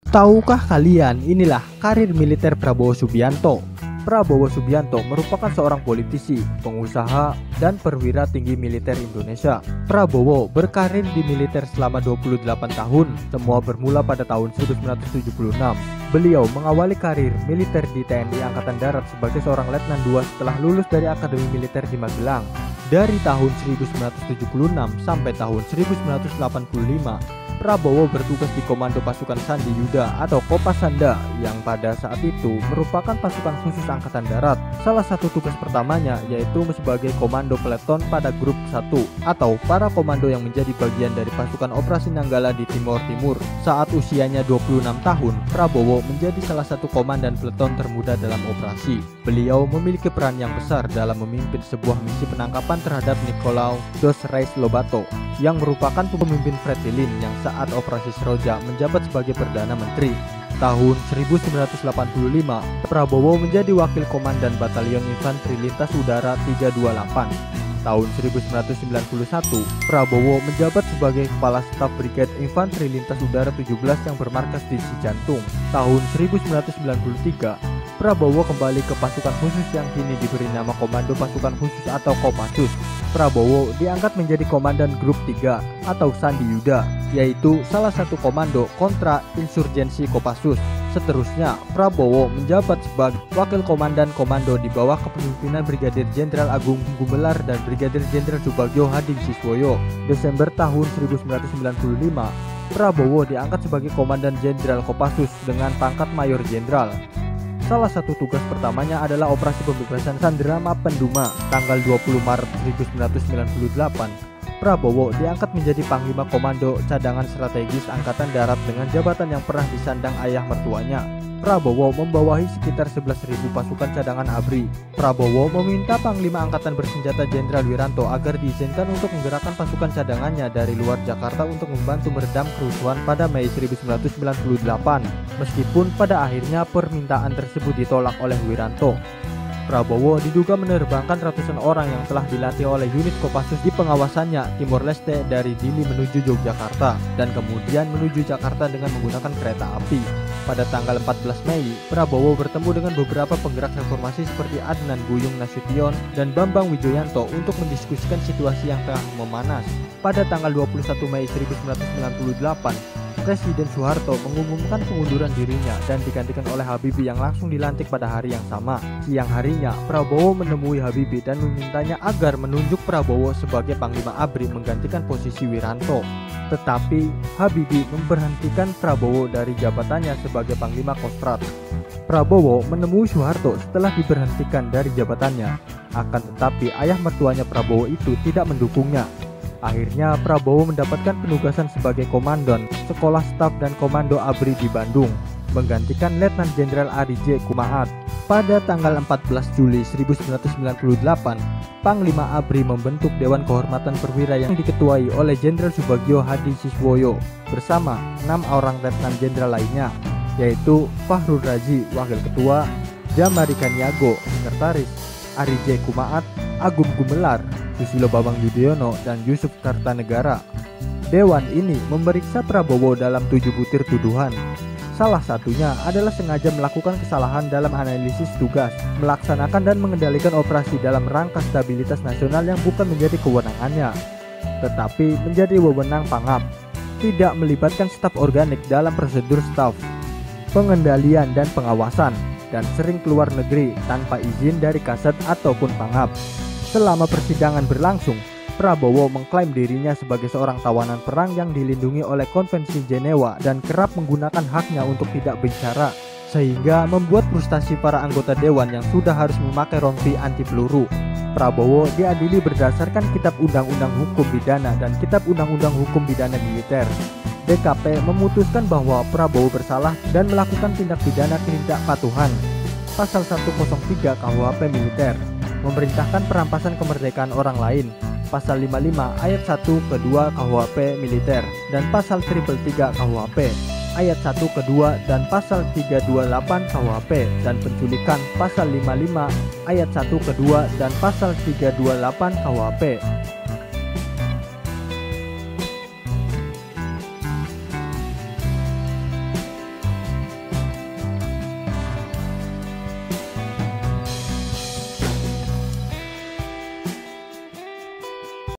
Tahukah kalian, inilah karir militer Prabowo Subianto. Prabowo Subianto merupakan seorang politisi, pengusaha, dan perwira tinggi militer Indonesia. Prabowo berkarir di militer selama 28 tahun, semua bermula pada tahun 1976. Beliau mengawali karir militer di TNI Angkatan Darat sebagai seorang Letnan II setelah lulus dari Akademi Militer di Magelang. Dari tahun 1976 sampai tahun 1985, Prabowo bertugas di Komando Pasukan Sandi Yuda atau Kopasanda yang pada saat itu merupakan pasukan khusus Angkatan Darat. Salah satu tugas pertamanya yaitu sebagai Komando Peleton pada Grup 1 atau para komando yang menjadi bagian dari pasukan Operasi Nanggala di Timur Timur. Saat usianya 26 tahun, Prabowo menjadi salah satu komandan peleton termuda dalam operasi. Beliau memiliki peran yang besar dalam memimpin sebuah misi penangkapan terhadap Nicolau dos Reis Lobato yang merupakan pemimpin Fretilin yang saat operasi Seroja menjabat sebagai Perdana Menteri. Tahun 1985, Prabowo menjadi wakil komandan Batalion Infanteri Lintas Udara 328. Tahun 1991, Prabowo menjabat sebagai Kepala Staf Brigade Infanteri Lintas Udara 17 yang bermarkas di Cijantung. Tahun 1993, Prabowo kembali ke pasukan khusus yang kini diberi nama Komando Pasukan Khusus atau Kopassus. Prabowo diangkat menjadi komandan Grup 3 atau Sandi Yuda, yaitu salah satu komando kontra insurgensi Kopassus. Seterusnya, Prabowo menjabat sebagai wakil komandan komando di bawah kepemimpinan Brigadir Jenderal Agung Gumelar dan Brigadir Jenderal Subagio Hadi Siswoyo. Desember tahun 1995, Prabowo diangkat sebagai Komandan Jenderal Kopassus dengan pangkat Mayor Jenderal. Salah satu tugas pertamanya adalah operasi pembebasan Sandera Mapenduma tanggal 20 Maret 1998. Prabowo diangkat menjadi Panglima Komando Cadangan Strategis Angkatan Darat dengan jabatan yang pernah disandang ayah mertuanya. Prabowo membawahi sekitar 11.000 pasukan cadangan ABRI. Prabowo meminta Panglima Angkatan Bersenjata Jenderal Wiranto agar diizinkan untuk menggerakkan pasukan cadangannya dari luar Jakarta untuk membantu meredam kerusuhan pada Mei 1998. Meskipun pada akhirnya permintaan tersebut ditolak oleh Wiranto. Prabowo diduga menerbangkan ratusan orang yang telah dilatih oleh unit Kopassus di pengawasannya Timor Leste dari Dili menuju Yogyakarta dan kemudian menuju Jakarta dengan menggunakan kereta api. Pada tanggal 14 Mei, Prabowo bertemu dengan beberapa penggerak reformasi seperti Adnan Buyung Nasution dan Bambang Wijoyanto untuk mendiskusikan situasi yang tengah memanas. Pada tanggal 21 Mei 1998, Presiden Soeharto mengumumkan pengunduran dirinya dan digantikan oleh Habibie yang langsung dilantik pada hari yang sama. Siang harinya, Prabowo menemui Habibie dan memintanya agar menunjuk Prabowo sebagai Panglima ABRI menggantikan posisi Wiranto. Tetapi, Habibie memberhentikan Prabowo dari jabatannya sebagai Panglima Kostrad. Prabowo menemui Soeharto setelah diberhentikan dari jabatannya. Akan tetapi, ayah mertuanya Prabowo itu tidak mendukungnya. Akhirnya Prabowo mendapatkan penugasan sebagai komandan Sekolah Staf dan Komando ABRI di Bandung, menggantikan Letnan Jenderal Ari J. Kumaat. Pada tanggal 14 Juli 1998, Panglima ABRI membentuk Dewan Kehormatan Perwira yang diketuai oleh Jenderal Subagio Hadi Siswoyo bersama 6 orang Letnan Jenderal lainnya, yaitu Fahrul Razi, Wakil Ketua, Jamari Kaniago, Sekretaris, Ari J. Kumaat, Agung Gumelar, Susilo Bambang Yudhoyono, dan Yusuf Kartanegara. Dewan ini memeriksa Prabowo dalam 7 butir tuduhan. Salah satunya adalah sengaja melakukan kesalahan dalam analisis tugas, melaksanakan dan mengendalikan operasi dalam rangka stabilitas nasional yang bukan menjadi kewenangannya, tetapi menjadi wewenang Pangap, tidak melibatkan staf organik dalam prosedur staf, pengendalian dan pengawasan, dan sering keluar negeri tanpa izin dari Kasat ataupun Pangap. Selama persidangan berlangsung, Prabowo mengklaim dirinya sebagai seorang tawanan perang yang dilindungi oleh Konvensi Jenewa dan kerap menggunakan haknya untuk tidak bicara, sehingga membuat frustasi para anggota dewan yang sudah harus memakai rompi anti peluru. Prabowo diadili berdasarkan Kitab Undang-Undang Hukum Pidana dan Kitab Undang-Undang Hukum Pidana Militer. DKP memutuskan bahwa Prabowo bersalah dan melakukan tindak pidana ketidakpatuhan. Pasal 103 KUHP Militer memerintahkan perampasan kemerdekaan orang lain, pasal 55 ayat 1 kedua KUHP Militer, dan pasal 333 KUHP ayat 1 kedua dan pasal 328 KUHP, dan penculikan pasal 55 ayat 1 kedua dan pasal 328 KUHP.